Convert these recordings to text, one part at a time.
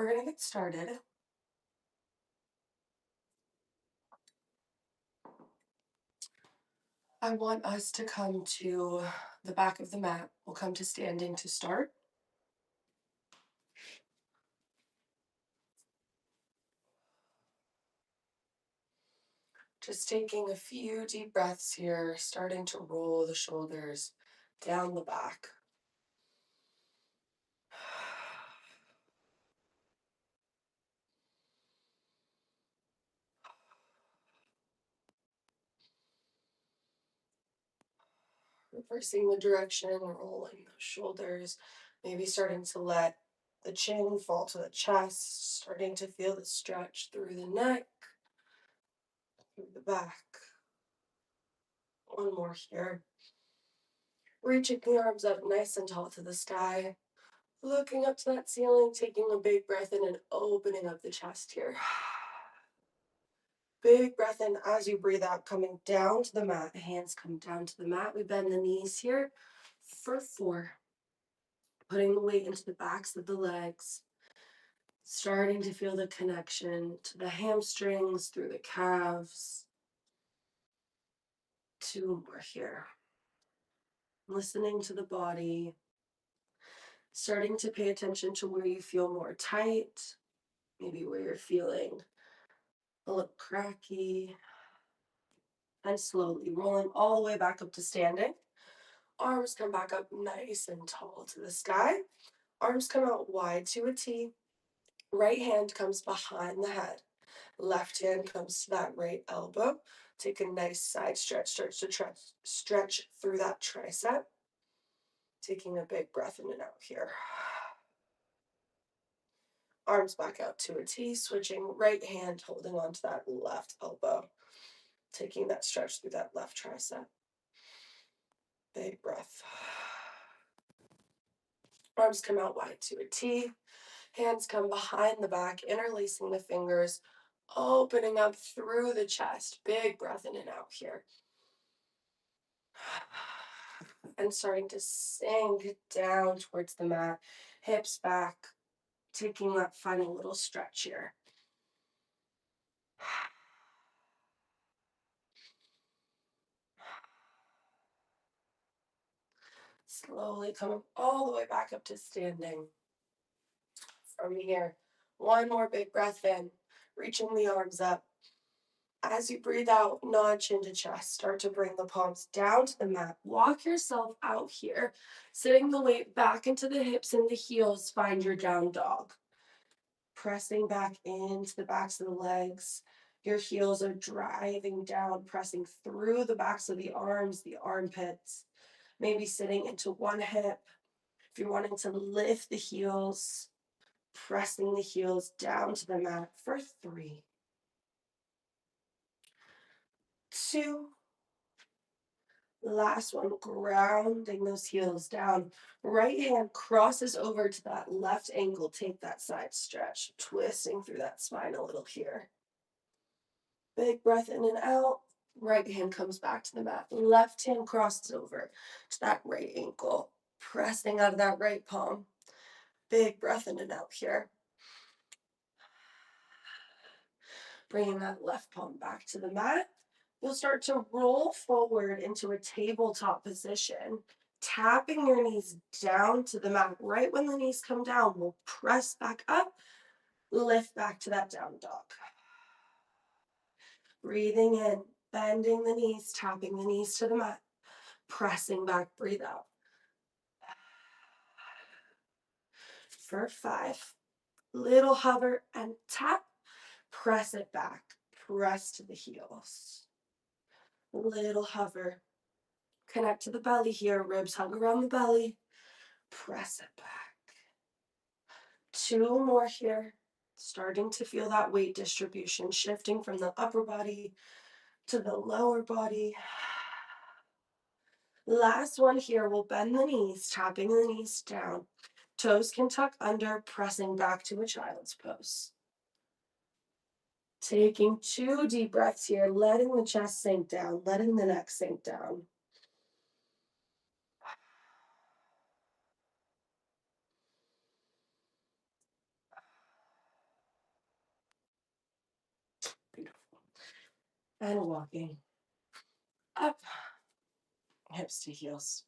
we're going to get started. I want us to come to the back of the mat. We'll come to standing to start. Just taking a few deep breaths here, starting to roll the shoulders down the back. Reversing the direction, rolling the shoulders, maybe starting to let the chin fall to the chest, starting to feel the stretch through the neck, through the back. One more here. Reaching the arms up nice and tall to the sky. Looking up to that ceiling, taking a big breath in and opening up the chest here. Big breath in as you breathe out, coming down to the mat. Hands come down to the mat. We bend the knees here for 4. Putting the weight into the backs of the legs. Starting to feel the connection to the hamstrings, through the calves. 2 more here. Listening to the body. Starting to pay attention to where you feel more tight. Maybe where you're feeling a little cracky. And slowly rolling all the way back up to standing. Arms come back up nice and tall to the sky. Arms come out wide to a T. Right hand comes behind the head. Left hand comes to that right elbow. Take a nice side stretch, stretch through that tricep. Taking a big breath in and out here. Arms back out to a T, switching right hand, holding on to that left elbow. Taking that stretch through that left tricep. Big breath. Arms come out wide to a T. Hands come behind the back, interlacing the fingers, opening up through the chest. Big breath in and out here. And starting to sink down towards the mat, hips back, taking that final little stretch here. Slowly coming all the way back up to standing. From here, one more big breath in, reaching the arms up. As you breathe out, nod chin to chest. Start to bring the palms down to the mat. Walk yourself out here, sitting the weight back into the hips and the heels. Find your down dog. Pressing back into the backs of the legs. Your heels are driving down, pressing through the backs of the arms, the armpits. Maybe sitting into one hip. If you're wanting to lift the heels, pressing the heels down to the mat for 3, 2, last one, grounding those heels down. Right hand crosses over to that left ankle. Take that side stretch, twisting through that spine a little here. Big breath in and out. Right hand comes back to the mat. Left hand crosses over to that right ankle, pressing out of that right palm. Big breath in and out here. Bringing that left palm back to the mat. You'll start to roll forward into a tabletop position, tapping your knees down to the mat. Right when the knees come down, we'll press back up, lift back to that down dog. Breathing in, bending the knees, tapping the knees to the mat, pressing back, breathe out. For 5, little hover and tap, press it back, press to the heels. Little hover. Connect to the belly here, ribs hug around the belly. Press it back. 2 more here. Starting to feel that weight distribution, shifting from the upper body to the lower body. Last one here, we'll bend the knees, tapping the knees down. Toes can tuck under, pressing back to a child's pose. Taking 2 deep breaths here, letting the chest sink down, letting the neck sink down. and walking up, hips to heels.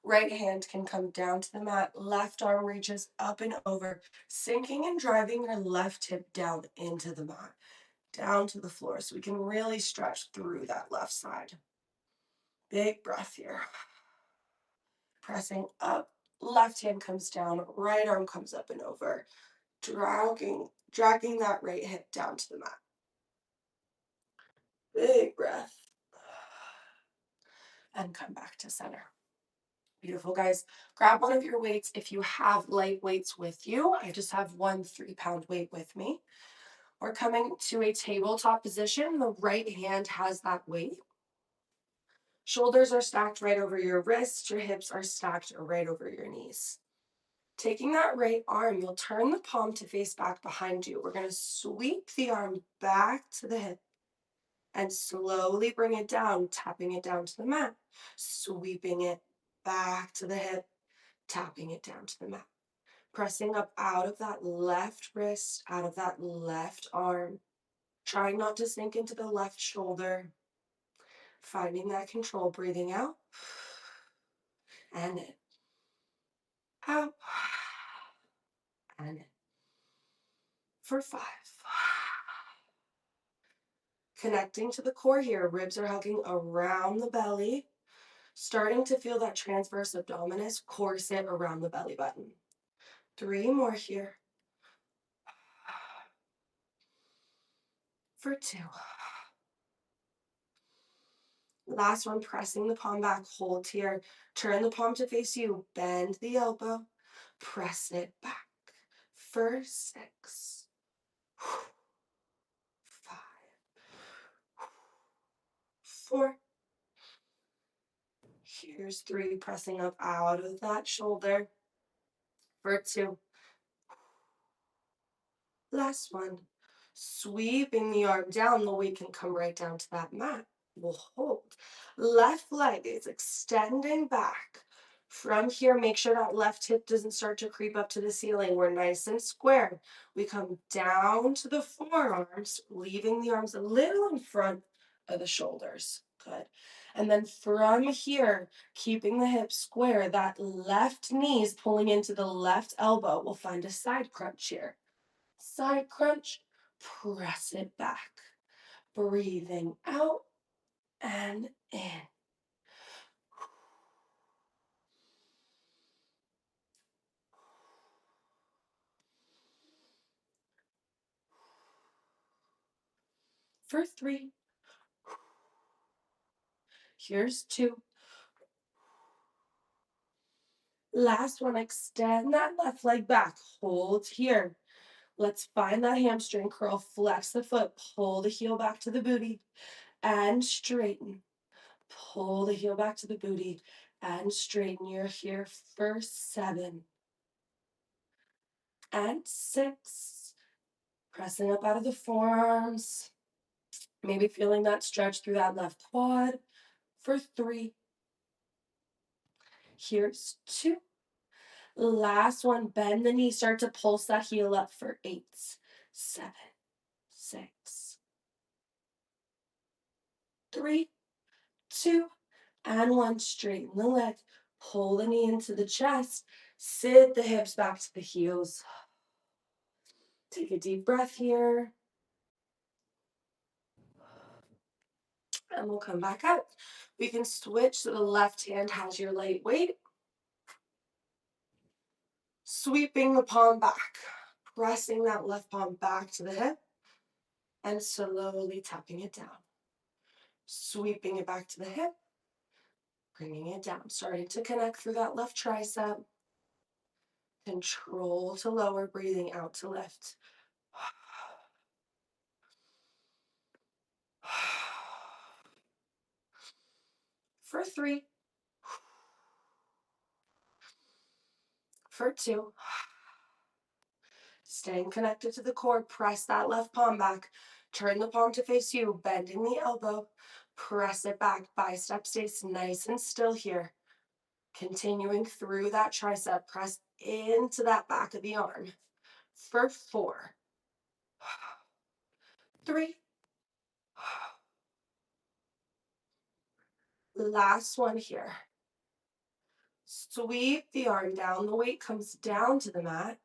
Right hand can come down to the mat, left arm reaches up and over, sinking and driving your left hip down into the mat, down to the floor, so we can really stretch through that left side. Big breath here. Pressing up, left hand comes down, right arm comes up and over, dragging that right hip down to the mat. Big breath. And come back to center. Beautiful, guys. Grab one of your weights if you have light weights with you. I just have one 3-pound weight with me. We're coming to a tabletop position. The right hand has that weight. Shoulders are stacked right over your wrists. Your hips are stacked right over your knees. Taking that right arm, you'll turn the palm to face back behind you. We're going to sweep the arm back to the hip and slowly bring it down, tapping it down to the mat. Sweeping it back to the hip, tapping it down to the mat. Pressing up out of that left wrist, out of that left arm. Trying not to sink into the left shoulder. Finding that control, breathing out and in. Out and in. For 5. Connecting to the core here, ribs are hugging around the belly. Starting to feel that transverse abdominis corset around the belly button. 3 more here. For 2. Last one, pressing the palm back, hold here. Turn the palm to face you, bend the elbow, press it back. For 6. 5. 4. Here's 3, pressing up out of that shoulder. For 2. Last one. Sweeping the arm down, the weight can come right down to that mat. We'll hold. Left leg is extending back. From here, make sure that left hip doesn't start to creep up to the ceiling. We're nice and square. We come down to the forearms, leaving the arms a little in front of the shoulders. Good. And then from here, keeping the hips square, that left knee is pulling into the left elbow. We'll find a side crunch here. Side crunch, press it back. Breathing out and in. For 3. Here's 2. Last one, extend that left leg back. Hold here. Let's find that hamstring curl. Flex the foot. Pull the heel back to the booty and straighten. Pull the heel back to the booty and straighten. You're here for 7 and 6. Pressing up out of the forearms. Maybe feeling that stretch through that left quad. For 3. Here's 2. Last one, bend the knee, start to pulse that heel up for 8, 7, 6, 3, 2, and 1. Straighten the leg, pull the knee into the chest, sit the hips back to the heels. Take a deep breath here. And we'll come back up. We can switch so the left hand has your light weight. Sweeping the palm back, pressing that left palm back to the hip, and slowly tapping it down. Sweeping it back to the hip, bringing it down, starting to connect through that left tricep. Control to lower, breathing out to lift. For 3. For 2. Staying connected to the core, press that left palm back. Turn the palm to face you, bending the elbow. Press it back, bicep stays nice and still here. Continuing through that tricep, press into that back of the arm. For 4. 3. Last one here. Sweep the arm down. The weight comes down to the mat.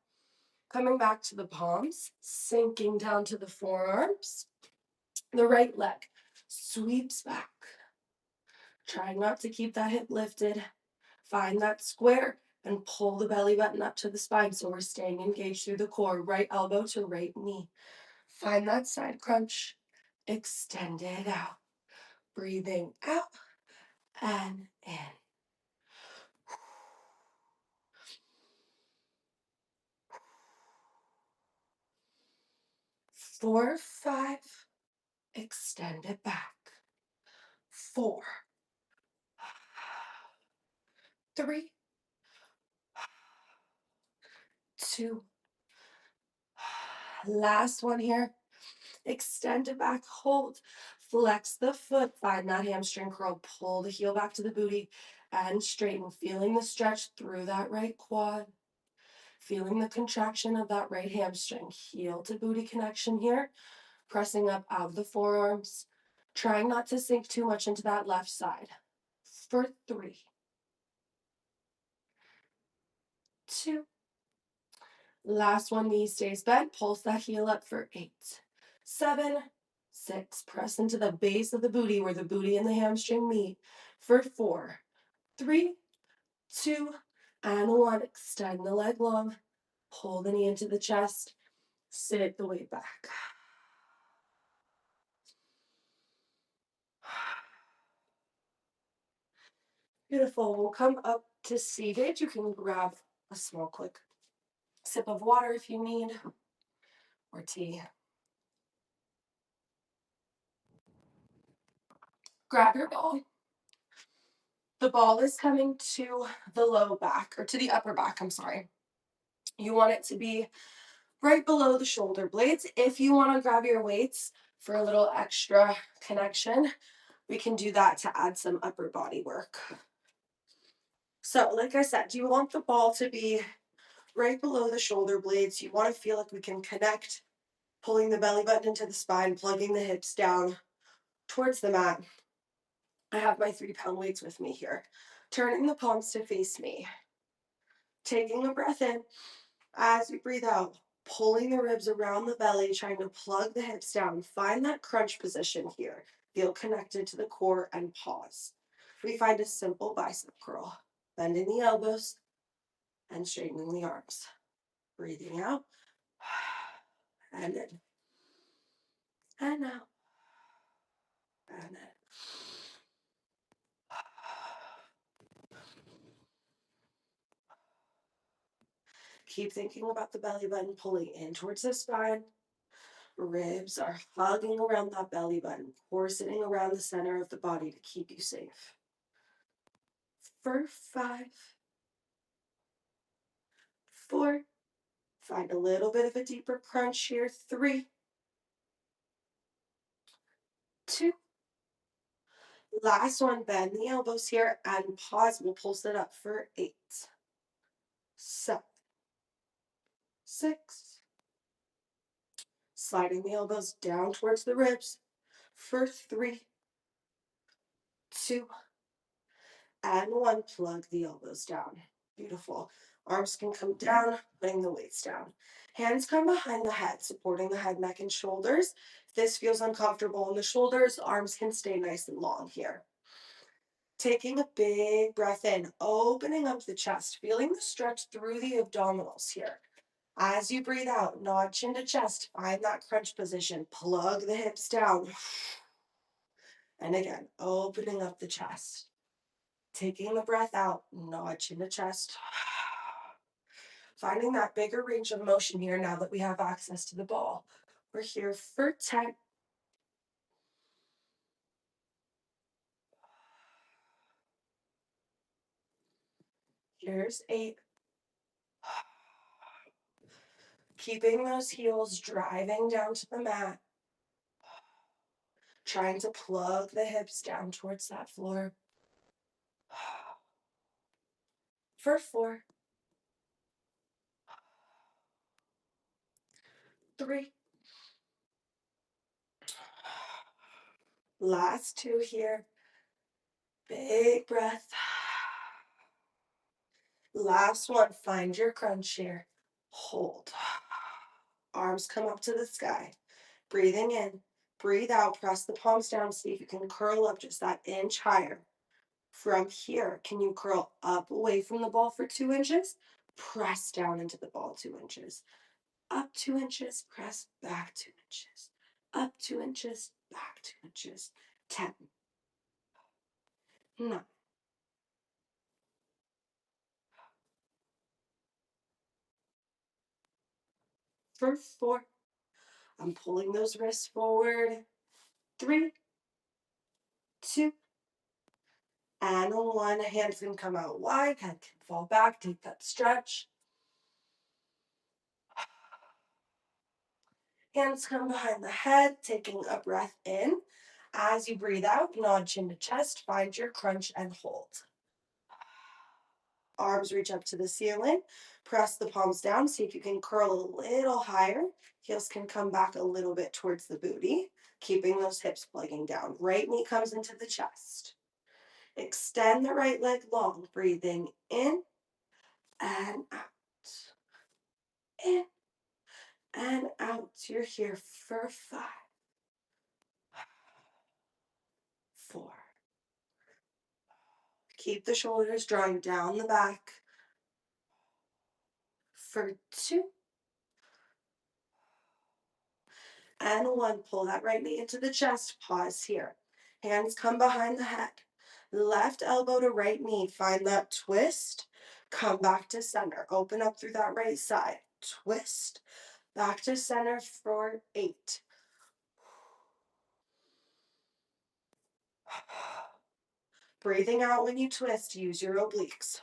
Coming back to the palms, sinking down to the forearms. The right leg sweeps back. Try not to keep that hip lifted. Find that square and pull the belly button up to the spine so we're staying engaged through the core. Right elbow to right knee. Find that side crunch. Extend it out. Breathing out and in. 4, 5. Extend it back. 4, 3, 2. Last one here. Extend it back, hold. Flex the foot, find that hamstring curl, pull the heel back to the booty and straighten, feeling the stretch through that right quad, feeling the contraction of that right hamstring, heel to booty connection here, pressing up out of the forearms, trying not to sink too much into that left side. For 3, 2, last one, knee stays bent, pulse that heel up for 8, 7, 6, press into the base of the booty where the booty and the hamstring meet for 4, 3, 2, and 1. Extend the leg long, pull the knee into the chest, sit the weight back. Beautiful. We'll come up to seated. You can grab a small quick sip of water if you need, or tea. Grab your ball. The ball is coming to the low back, or to the upper back, I'm sorry. You want it to be right below the shoulder blades. If you want to grab your weights for a little extra connection, we can do that to add some upper body work. So, like I said, you want the ball to be right below the shoulder blades. You want to feel like we can connect, pulling the belly button into the spine, plugging the hips down towards the mat. I have my 3-pound weights with me here. Turning the palms to face me. Taking a breath in. As we breathe out, pulling the ribs around the belly, trying to plug the hips down. Find that crunch position here. Feel connected to the core and pause. We find a simple bicep curl. Bending the elbows and straightening the arms. Breathing out and in. And out and in. Keep thinking about the belly button pulling in towards the spine. Ribs are hugging around that belly button, core sitting around the center of the body to keep you safe. For 5, 4, find a little bit of a deeper crunch here. 3, 2, last one, bend the elbows here and pause. We'll pulse it up for 8, 7, 6, sliding the elbows down towards the ribs for 3, 2, and 1. Plug the elbows down. Beautiful. Arms can come down, putting the weights down. Hands come behind the head, supporting the head, neck, and shoulders. If this feels uncomfortable in the shoulders, arms can stay nice and long here. Taking a big breath in, opening up the chest, feeling the stretch through the abdominals here. As you breathe out, nod chin to chest, find that crunch position, plug the hips down. And again, opening up the chest. Taking the breath out, nod chin to chest. Finding that bigger range of motion here now that we have access to the ball. We're here for 10. Here's 8. Keeping those heels driving down to the mat. Trying to plug the hips down towards that floor. For 4, 3, last 2 here. Big breath. Last one. Find your crunch here. Hold. Arms come up to the sky. Breathing in. Breathe out. Press the palms down. See if you can curl up just that inch higher. From here, can you curl up away from the ball for 2 inches? Press down into the ball 2 inches. Up 2 inches, press back 2 inches. Up 2 inches, back 2 inches. 10, 9, for 4. I'm pulling those wrists forward. 3, 2, and 1. Hands can come out wide, head can fall back. Take that stretch. Hands come behind the head, taking a breath in. As you breathe out, nod chin to chest, find your crunch and hold. Arms reach up to the ceiling. Press the palms down. See if you can curl a little higher. Heels can come back a little bit towards the booty, keeping those hips plugging down. Right knee comes into the chest. Extend the right leg long, breathing in and out. In and out. You're here for 5, 4. Keep the shoulders drawing down the back. For 2, and 1. Pull that right knee into the chest. Pause here. Hands come behind the head. Left elbow to right knee. Find that twist. Come back to center. Open up through that right side. Twist. Back to center for 8. Breathing out when you twist. Use your obliques.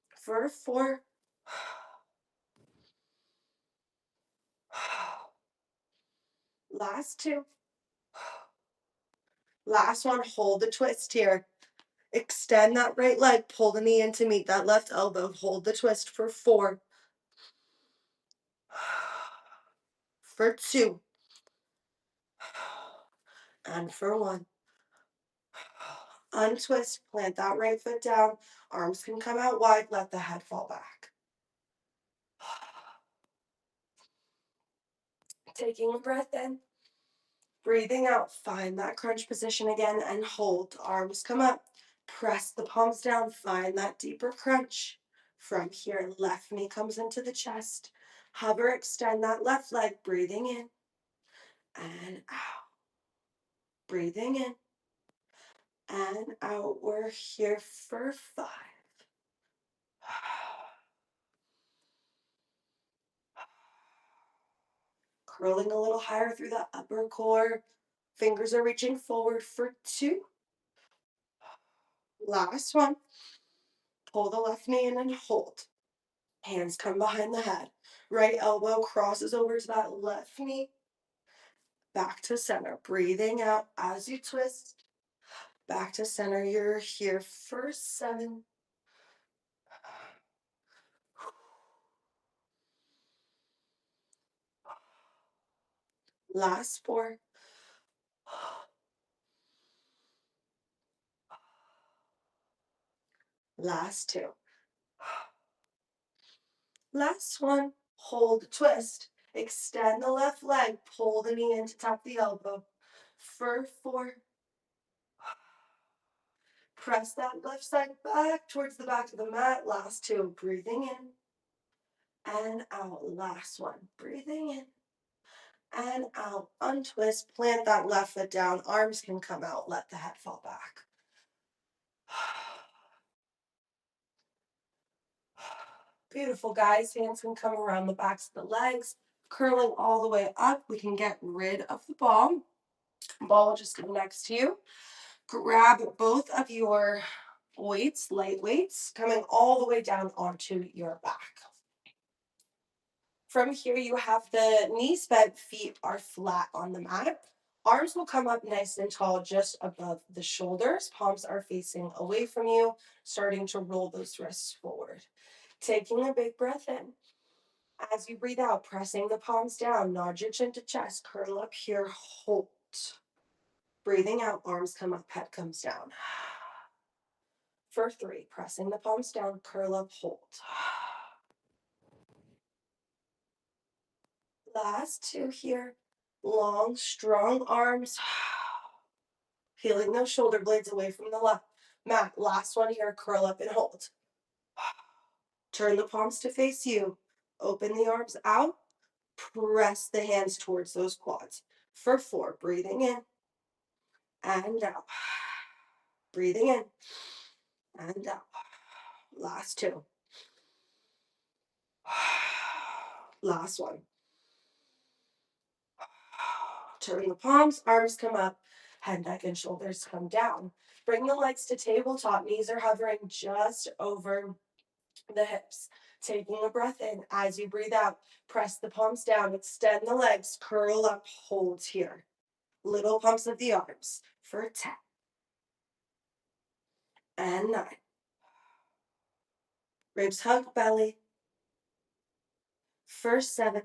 For 4. Last 2. Last one. Hold the twist here. Extend that right leg. Pull the knee in to meet that left elbow. Hold the twist for 4. For 2. And for 1. Untwist, plant that right foot down. Arms can come out wide. Let the head fall back. Taking a breath in. Breathing out. Find that crunch position again and hold. Arms come up. Press the palms down. Find that deeper crunch. From here, left knee comes into the chest. Hover, extend that left leg. Breathing in and out. Breathing in and out. We're here for 5. Curling a little higher through the upper core. Fingers are reaching forward for 2. Last one. Pull the left knee in and hold. Hands come behind the head. Right elbow crosses over to that left knee. Back to center. Breathing out as you twist. Back to center. You're here for 7. Last 4. Last 2. Last one. Hold, twist. Extend the left leg. Pull the knee in to tap the elbow. For 4. Press that left side back towards the back of the mat. Last 2. Breathing in and out. Last one. Breathing in and out. Untwist. Plant that left foot down. Arms can come out. Let the head fall back. Beautiful, guys. Hands can come around the backs of the legs. Curling all the way up. We can get rid of the ball. Ball will just go next to you. Grab both of your weights, light weights, coming all the way down onto your back. From here, you have the knees bent, feet are flat on the mat. Arms will come up nice and tall just above the shoulders. Palms are facing away from you, starting to roll those wrists forward. Taking a big breath in. As you breathe out, pressing the palms down, nod your chin to chest, curl up here, hold. Breathing out, arms come up, head comes down. For 3, pressing the palms down, curl up, hold. Last 2 here. Long, strong arms. Peeling those shoulder blades away from the left mat. Last one here, curl up and hold. Turn the palms to face you. Open the arms out. Press the hands towards those quads. For 4, breathing in and out. Breathing in and out. Last 2. Last one. Turn the palms, arms come up, head, neck, and shoulders come down. Bring the legs to tabletop. Knees are hovering just over the hips. Taking a breath in. As you breathe out, press the palms down, extend the legs, curl up, hold here. Little pumps of the arms for 10 and 9. Ribs hug belly for 7,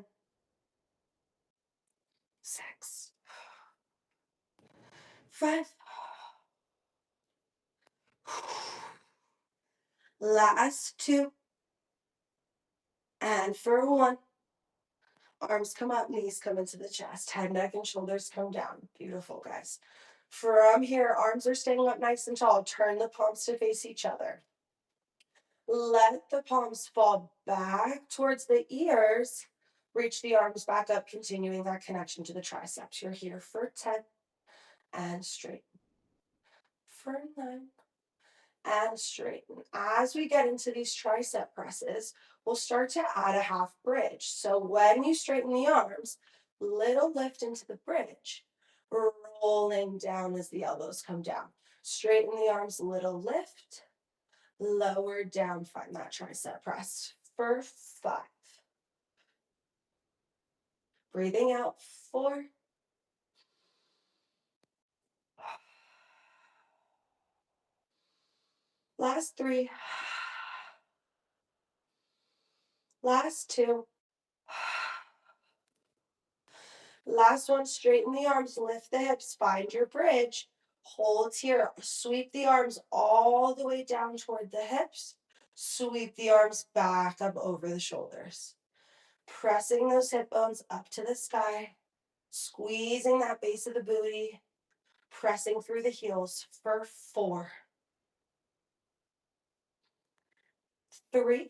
6, 5. Last 2 and for 1. Arms come up, knees come into the chest, head, neck, and shoulders come down. Beautiful, guys. From here, arms are staying up nice and tall. Turn the palms to face each other. Let the palms fall back towards the ears. Reach the arms back up, continuing that connection to the triceps. You're here for 10 and straighten. For 9 and straighten. As we get into these tricep presses, we'll start to add a half bridge. So when you straighten the arms, little lift into the bridge, rolling down as the elbows come down. Straighten the arms, little lift, lower down, find that tricep press for 5. Breathing out, 4. Last 3. Last 2. Last one, straighten the arms, lift the hips, find your bridge. Hold here, sweep the arms all the way down toward the hips. Sweep the arms back up over the shoulders. Pressing those hip bones up to the sky. Squeezing that base of the booty. Pressing through the heels for 4, 3.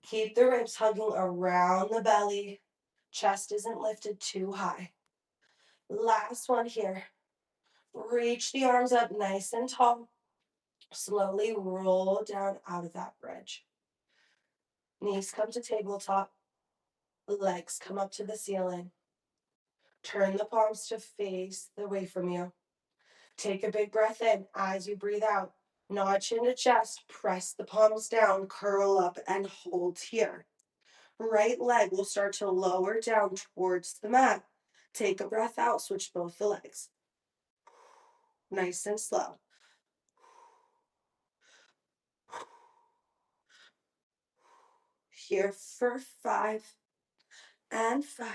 Keep the ribs hugging around the belly. Chest isn't lifted too high. Last one here. Reach the arms up nice and tall. Slowly roll down out of that bridge. Knees come to tabletop. Legs come up to the ceiling. Turn the palms to face away from you. Take a big breath in as you breathe out. Nod chin to chest. Press the palms down. Curl up and hold here. Right leg will start to lower down towards the mat. Take a breath out. Switch both the legs. Nice and slow. Here for 5 and 5,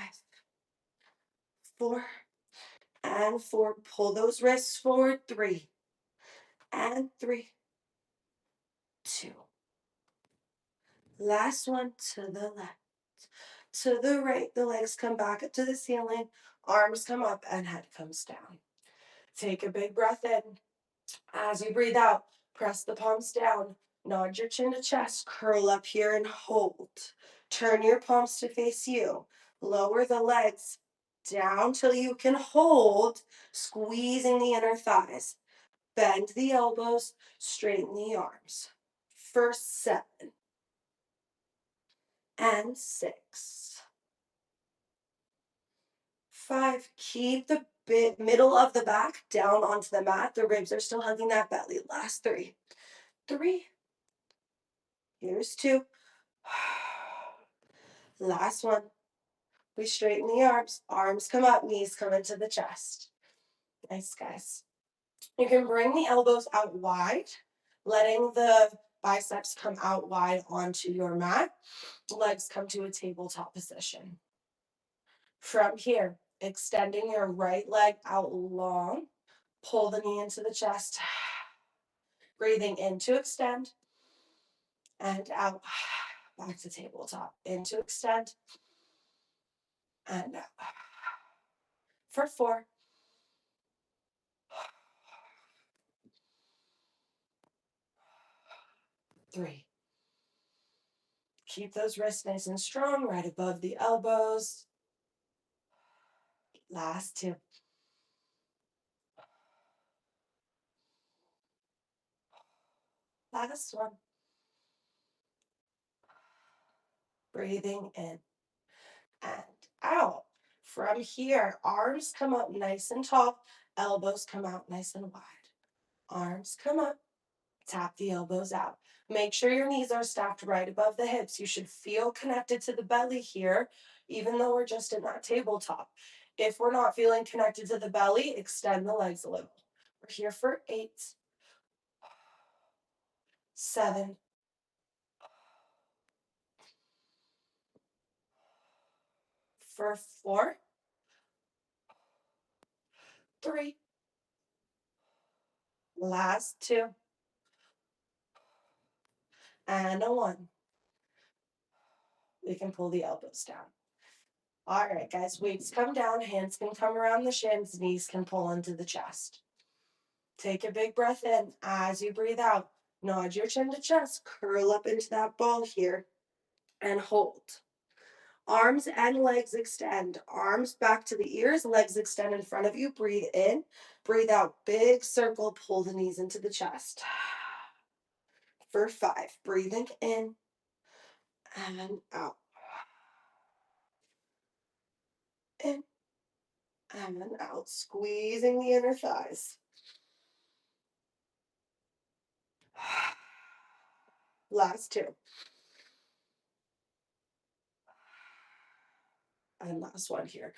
4 and 4. Pull those wrists forward. 3 and 3, 2. Last one to the left. To the right, the legs come back up to the ceiling. Arms come up and head comes down. Take a big breath in. As you breathe out, press the palms down. Nod your chin to chest. Curl up here and hold. Turn your palms to face you. Lower the legs down till you can hold, squeezing the inner thighs. Bend the elbows, straighten the arms. For 7 and 6, 5. Keep the middle of the back down onto the mat. The ribs are still hugging that belly. Last 3. 3. Here's 2. Last one. We straighten the arms. Arms come up, knees come into the chest. Nice, guys. You can bring the elbows out wide, letting the biceps come out wide onto your mat. Legs come to a tabletop position. From here, Extending your right leg out long. Pull the knee into the chest. Breathing in to extend and out. Back to tabletop. In to extend and out. For 4, 3. Keep those wrists nice and strong, right above the elbows. Last 2. Last 1. Breathing in and out. From here, arms come up nice and tall, elbows come out nice and wide. Arms come up, tap the elbows out. Make sure your knees are stacked right above the hips. You should feel connected to the belly here, even though we're just in that tabletop. If we're not feeling connected to the belly, extend the legs a little. We're here for 8, 7, for 4, 3, last 2, and a 1. We can pull the elbows down. All right, guys, weights come down, hands can come around the shins, knees can pull into the chest. Take a big breath in. As you breathe out, nod your chin to chest, curl up into that ball here, and hold. Arms and legs extend. Arms back to the ears, legs extend in front of you. Breathe in, breathe out. Big circle, pull the knees into the chest. For 5, breathing in and out. In and out, squeezing the inner thighs. Last 2. And last one here.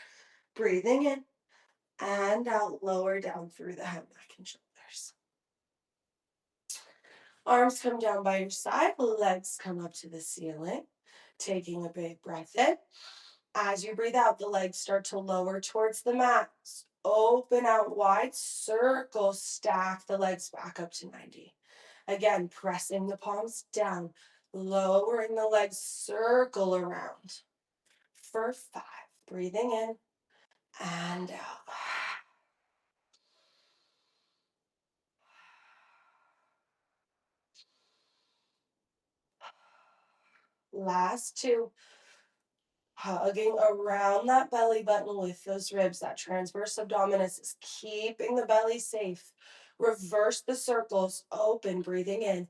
Breathing in and out, lower down through the head, neck, and shoulders. Arms come down by your side, legs come up to the ceiling. Taking a big breath in. As you breathe out, the legs start to lower towards the mat. Open out wide, circle, stack the legs back up to 90. Again, pressing the palms down, lowering the legs, circle around. For 5, breathing in and out. Last 2. Hugging around that belly button with those ribs. That transverse abdominis is keeping the belly safe. Reverse the circles. Open, breathing in.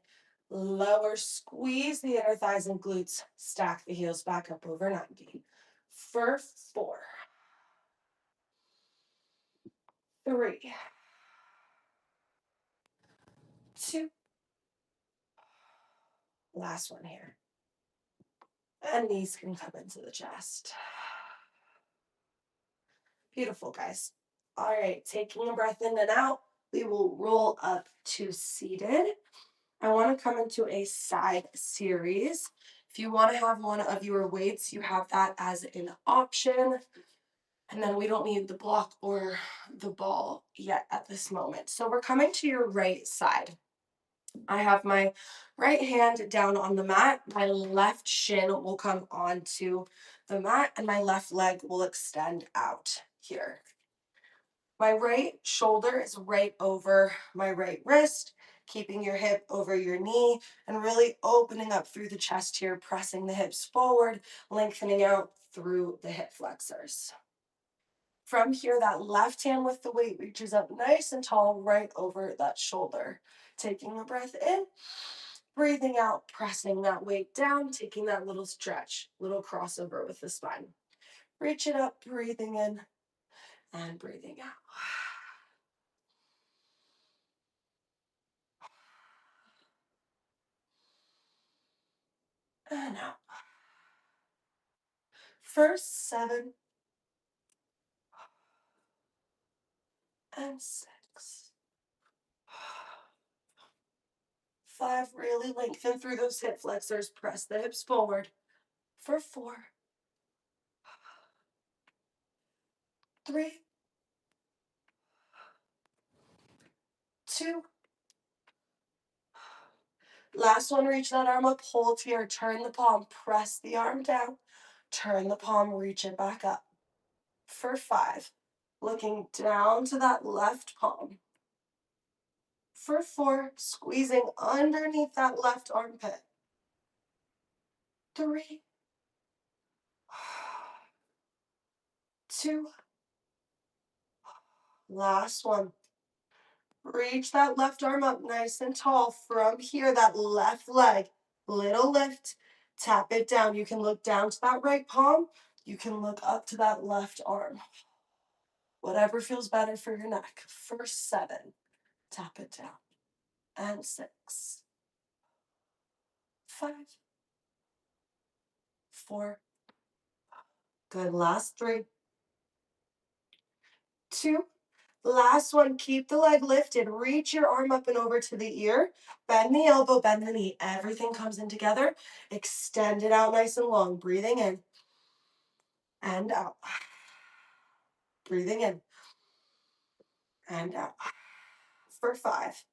Lower, squeeze the inner thighs and glutes. Stack the heels back up over 90. For 4, 3, 2. Last one here. And knees can come into the chest. Beautiful, guys. All right, taking a breath in and out, we will roll up to seated. I want to come into a side series. If you want to have one of your weights, you have that as an option. And then we don't need the block or the ball yet at this moment. So we're coming to your right side. I have my right hand down on the mat. My left shin will come onto the mat and my left leg will extend out here. My right shoulder is right over my right wrist, keeping your hip over your knee and really opening up through the chest here, pressing the hips forward, lengthening out through the hip flexors. From here, that left hand with the weight reaches up nice and tall right over that shoulder. Taking a breath in, breathing out, pressing that weight down, taking that little stretch, little crossover with the spine. Reach it up, breathing in and breathing out. And out. First 7 and 6. 5, really lengthen through those hip flexors. Press the hips forward. For 4, 3, 2. Last one, reach that arm up, hold here, turn the palm, press the arm down, turn the palm, reach it back up. For 5, looking down to that left palm. For 4, squeezing underneath that left armpit. 3, 2, last one. Reach that left arm up nice and tall. From here, that left leg, little lift, tap it down. You can look down to that right palm. You can look up to that left arm. Whatever feels better for your neck. For 7, tap it down. And 6, 5, 4. Good. Last 3, 2. Last one, keep the leg lifted. Reach your arm up and over to the ear. Bend the elbow, bend the knee. Everything comes in together. Extend it out nice and long. Breathing in and out. Breathing in and out. For 5.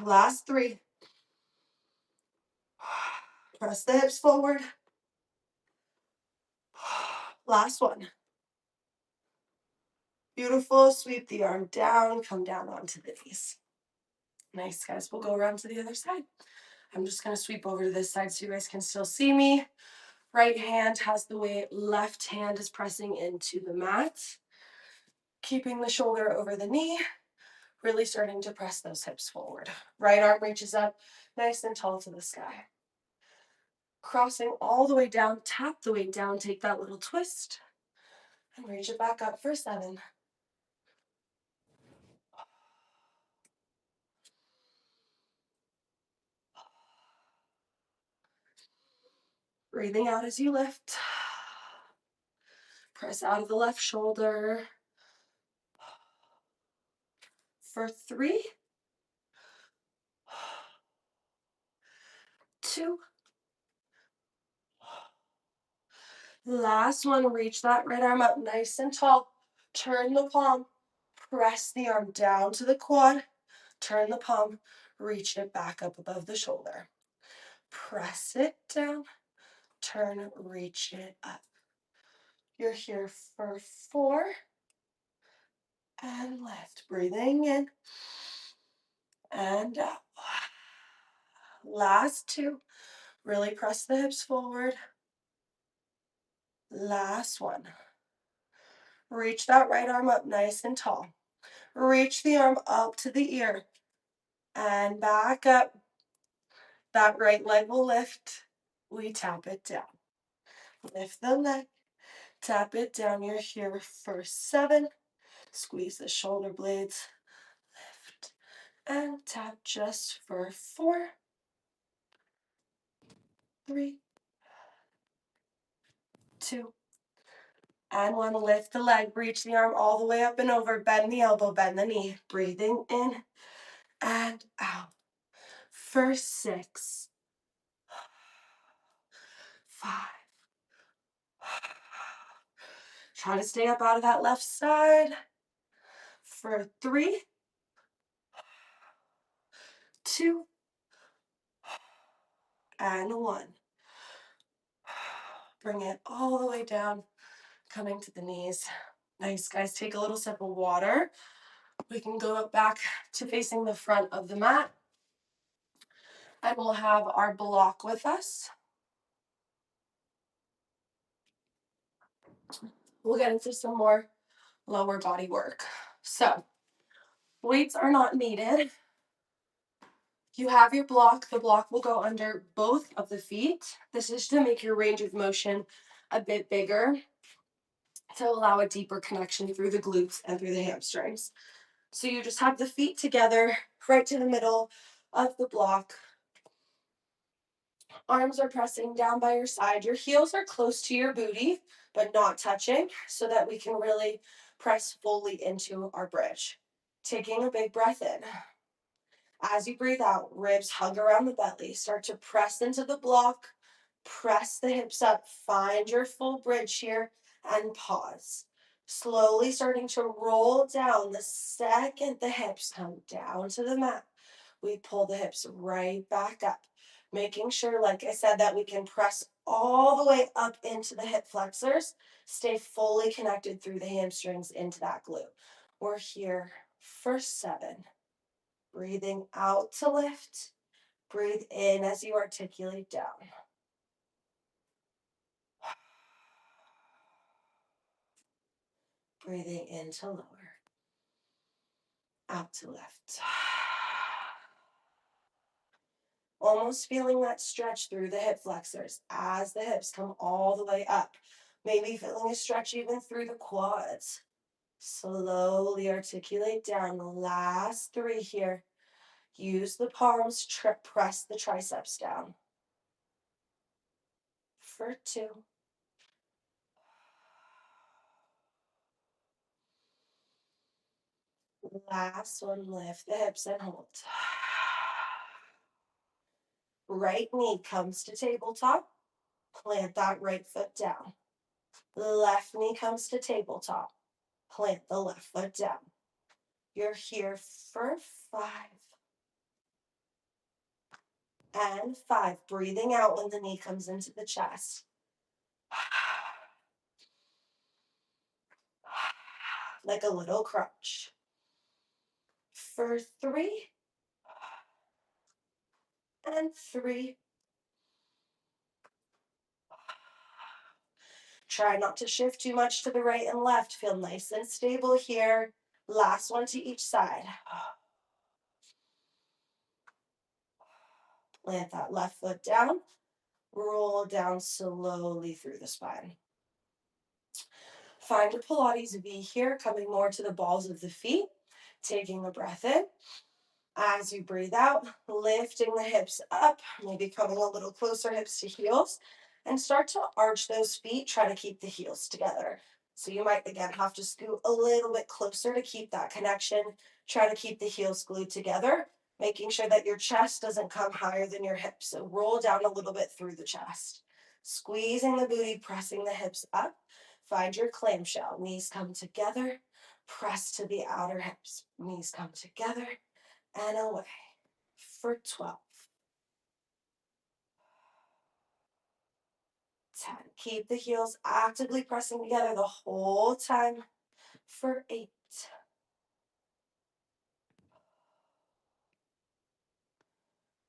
Last 3. Press the hips forward. Last one. Beautiful. Sweep the arm down. Come down onto the knees. Nice, guys. We'll go around to the other side. I'm just going to sweep over to this side so you guys can still see me. Right hand has the weight. Left hand is pressing into the mat. Keeping the shoulder over the knee. Really starting to press those hips forward. Right arm reaches up nice and tall to the sky. Crossing all the way down. Tap the weight down. Take that little twist. And reach it back up for 7. Breathing out as you lift. Press out of the left shoulder. For 3, 2. Last one, reach that right arm up nice and tall. Turn the palm. Press the arm down to the quad. Turn the palm. Reach it back up above the shoulder. Press it down. Turn, reach it up. You're here for 4. And lift. Breathing in. And out. Last 2. Really press the hips forward. Last one. Reach that right arm up nice and tall. Reach the arm up to the ear. And back up. That right leg will lift. We tap it down. Lift the leg. Tap it down. You're here for 7. Squeeze the shoulder blades. Lift. And tap just for 4. 3, 2, and 1. Lift the leg. Reach the arm all the way up and over. Bend the elbow. Bend the knee. Breathing in and out. For 6, 5. Try to stay up out of that left side. For 3, 2, and 1. Bring it all the way down, coming to the knees. Nice, guys. Take a little sip of water. We can go up back to facing the front of the mat. And we'll have our block with us. We'll get into some more lower body work. So, weights are not needed. You have your block. The block will go under both of the feet. This is to make your range of motion a bit bigger, to allow a deeper connection through the glutes and through the hamstrings. So you just have the feet together, right to the middle of the block. Arms are pressing down by your side. Your heels are close to your booty, but not touching, so that we can really press fully into our bridge. Taking a big breath in. As you breathe out, ribs hug around the belly. Start to press into the block. Press the hips up, find your full bridge here, and pause. Slowly starting to roll down. The second the hips come down to the mat, we pull the hips right back up, making sure, like I said, that we can press all the way up into the hip flexors, stay fully connected through the hamstrings into that glute. We're here for 7. Breathing out to lift. Breathe in as you articulate down. Breathing in to lower. Out to lift. Almost feeling that stretch through the hip flexors as the hips come all the way up. Maybe feeling a stretch even through the quads. Slowly articulate down. Last 3 here. Use the palms, press the triceps down. For 2. Last one, lift the hips and hold. Right knee comes to tabletop. Plant that right foot down. Left knee comes to tabletop. Plant the left foot down. You're here for 5. And 5. Breathing out when the knee comes into the chest. Like a little crunch. For 3. And 3. Try not to shift too much to the right and left. Feel nice and stable here. Last one to each side. Plant that left foot down. Roll down slowly through the spine. Find a Pilates V here, coming more to the balls of the feet. Taking a breath in. As you breathe out, lifting the hips up, maybe coming a little closer, hips to heels, and start to arch those feet. Try to keep the heels together. So you might, again, have to scoot a little bit closer to keep that connection. Try to keep the heels glued together, making sure that your chest doesn't come higher than your hips. So roll down a little bit through the chest. Squeezing the booty, pressing the hips up. Find your clamshell. Knees come together. Press to the outer hips. Knees come together and away for 12. 10. Keep the heels actively pressing together the whole time for 8.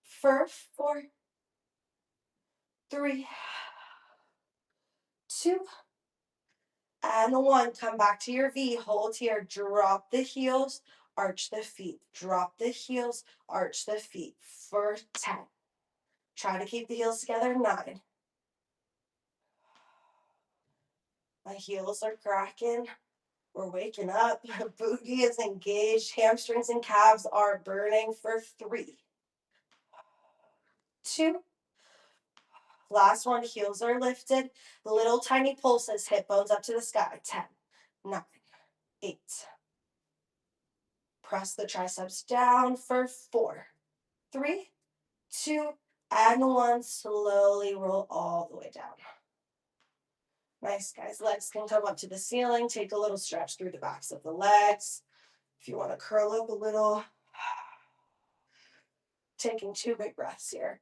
For 4, 3, 2, and 1. Come back to your V. Hold here. Drop the heels. Arch the feet. Drop the heels. Arch the feet for 10. Try to keep the heels together. 9. My heels are cracking. We're waking up. Booty is engaged. Hamstrings and calves are burning for 3, 2. Last one. Heels are lifted. Little tiny pulses. Hip bones up to the sky. 10, 9, 8. Press the triceps down for 4, 3, 2, and 1. Slowly roll all the way down. Nice, guys. Legs can come up to the ceiling. Take a little stretch through the backs of the legs. If you want to curl up a little. Taking 2 big breaths here.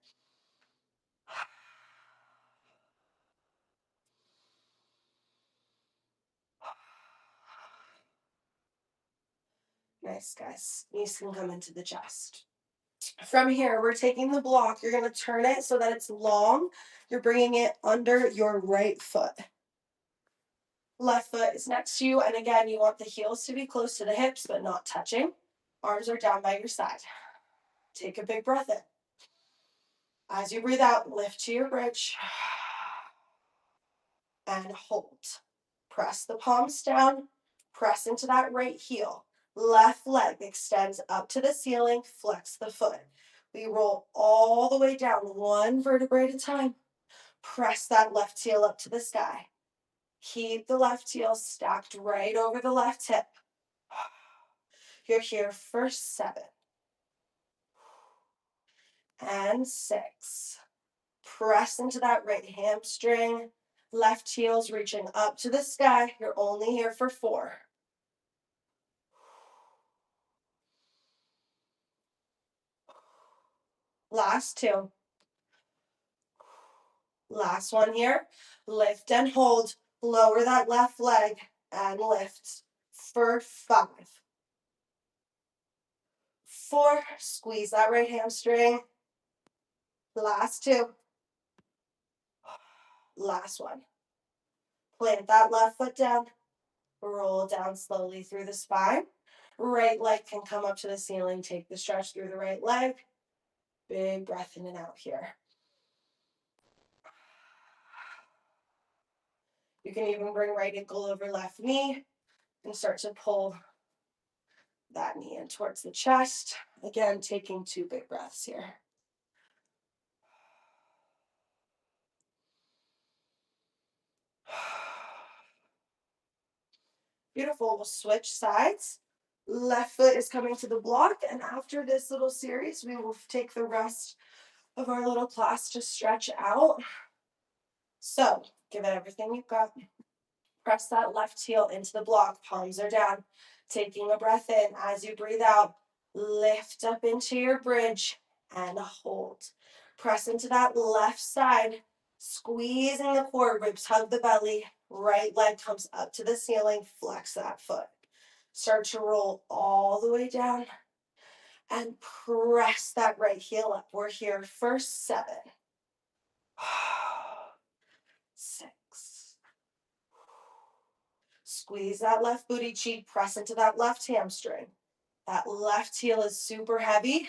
Nice, guys. Knees can come into the chest. From here, we're taking the block. You're going to turn it so that it's long. You're bringing it under your right foot. Left foot is next to you. And again, you want the heels to be close to the hips, but not touching. Arms are down by your side. Take a big breath in. As you breathe out, lift to your bridge. And hold. Press the palms down. Press into that right heel. Left leg extends up to the ceiling. Flex the foot. We roll all the way down, 1 vertebrae at a time. Press that left heel up to the sky. Keep the left heel stacked right over the left hip. You're here for 7. And 6. Press into that right hamstring. Left heel's reaching up to the sky. You're only here for 4. Last 2. Last one here. Lift and hold. Lower that left leg and lift for 5. 4. Squeeze that right hamstring. Last 2. Last one. Plant that left foot down. Roll down slowly through the spine. Right leg can come up to the ceiling. Take the stretch through the right leg. Big breath in and out here. You can even bring right ankle over left knee and start to pull that knee in towards the chest. Again, taking 2 big breaths here. Beautiful. We'll switch sides. Left foot is coming to the block, and after this little series, we will take the rest of our little class to stretch out. So, give it everything you've got. Press that left heel into the block. Palms are down. Taking a breath in. As you breathe out, lift up into your bridge and hold. Press into that left side. Squeezing the core, ribs hug the belly. Right leg comes up to the ceiling. Flex that foot. Start to roll all the way down and press that right heel up. We're here for 7, 6. Squeeze that left booty cheek, press into that left hamstring. That left heel is super heavy.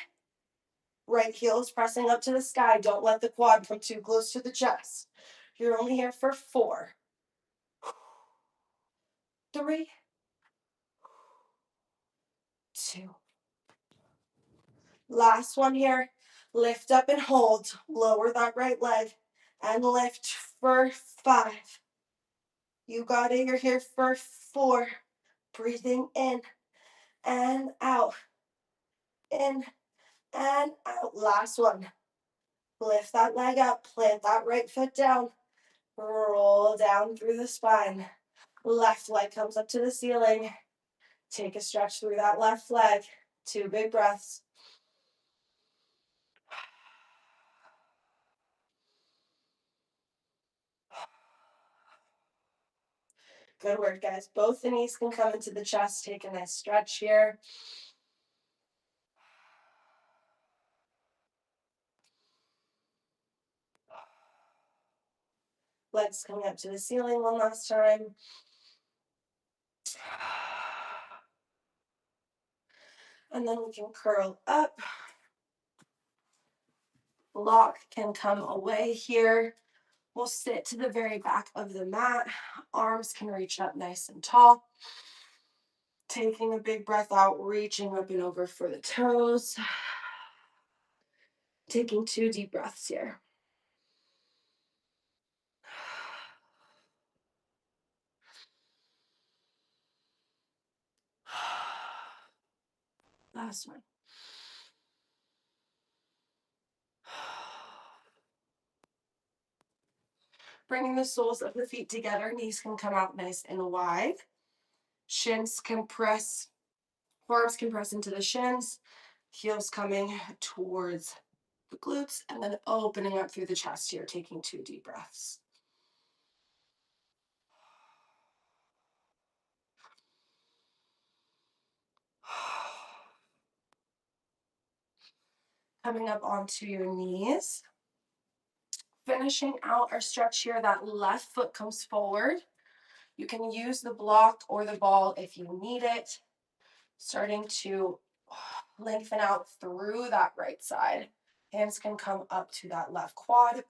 Right heel is pressing up to the sky. Don't let the quad come too close to the chest. You're only here for 4, 3, 2. Last one here. Lift up and hold. Lower that right leg and lift for 5. You got it. You're here for 4. Breathing in and out. In and out. Last one. Lift that leg up. Plant that right foot down. Roll down through the spine. Left leg comes up to the ceiling. Take a stretch through that left leg. 2 big breaths. Good work, guys. Both the knees can come into the chest. Take a nice stretch here. Legs coming up to the ceiling one last time. And then we can curl up. Block can come away here. We'll sit to the very back of the mat. Arms can reach up nice and tall. Taking a big breath out, reaching up and over for the toes. Taking 2 deep breaths here. Last one. Bringing the soles of the feet together, knees can come out nice and wide. Shins can press, forearms can press into the shins, heels coming towards the glutes, and then opening up through the chest here, taking 2 deep breaths. Coming up onto your knees. Finishing out our stretch here, that left foot comes forward. You can use the block or the ball if you need it. Starting to lengthen out through that right side. Hands can come up to that left quad,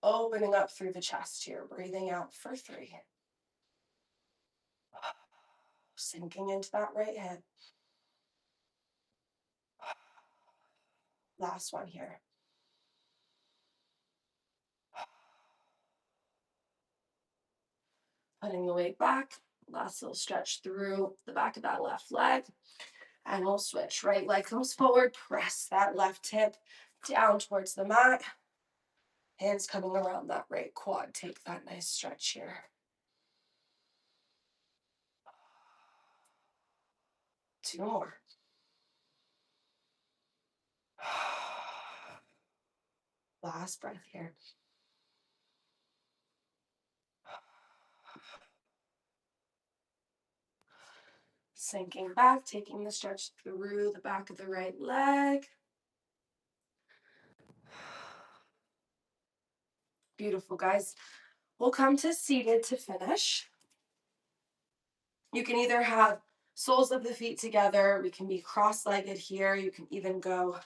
opening up through the chest here. Breathing out for 3. Sinking into that right hip. Last one here. Putting the weight back. Last little stretch through the back of that left leg. And we'll switch. Right leg comes forward. Press that left hip down towards the mat. Hands coming around that right quad. Take that nice stretch here. Two more. Last breath here. Sinking back, taking the stretch through the back of the right leg. Beautiful, guys. We'll come to seated to finish. You can either have soles of the feet together. We can be cross-legged here. You can even go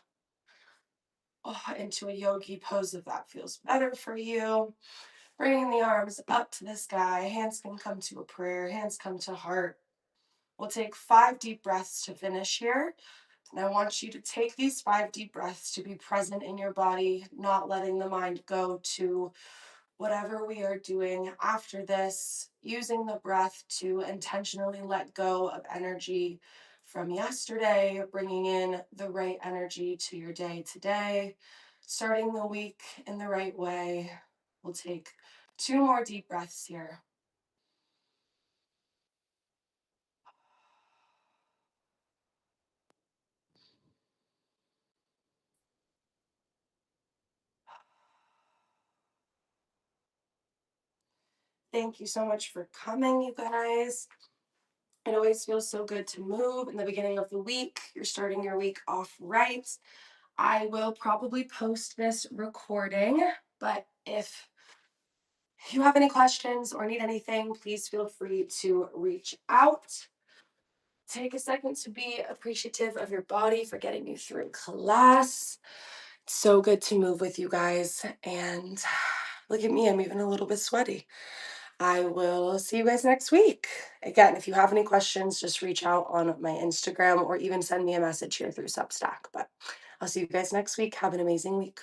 into a yogi pose if that feels better for you. Bringing the arms up to the sky. Hands can come to a prayer. Hands come to heart. We'll take 5 deep breaths to finish here. And I want you to take these 5 deep breaths to be present in your body, not letting the mind go to whatever we are doing after this, using the breath to intentionally let go of energy from yesterday, bringing in the right energy to your day today, starting the week in the right way. We'll take 2 more deep breaths here. Thank you so much for coming, you guys. It always feels so good to move in the beginning of the week. You're starting your week off right. I will probably post this recording, but if you have any questions or need anything, please feel free to reach out. Take a second to be appreciative of your body for getting you through class. It's so good to move with you guys. And look at me, I'm even a little bit sweaty. I will see you guys next week. Again, if you have any questions, just reach out on my Instagram or even send me a message here through Substack. But I'll see you guys next week. Have an amazing week.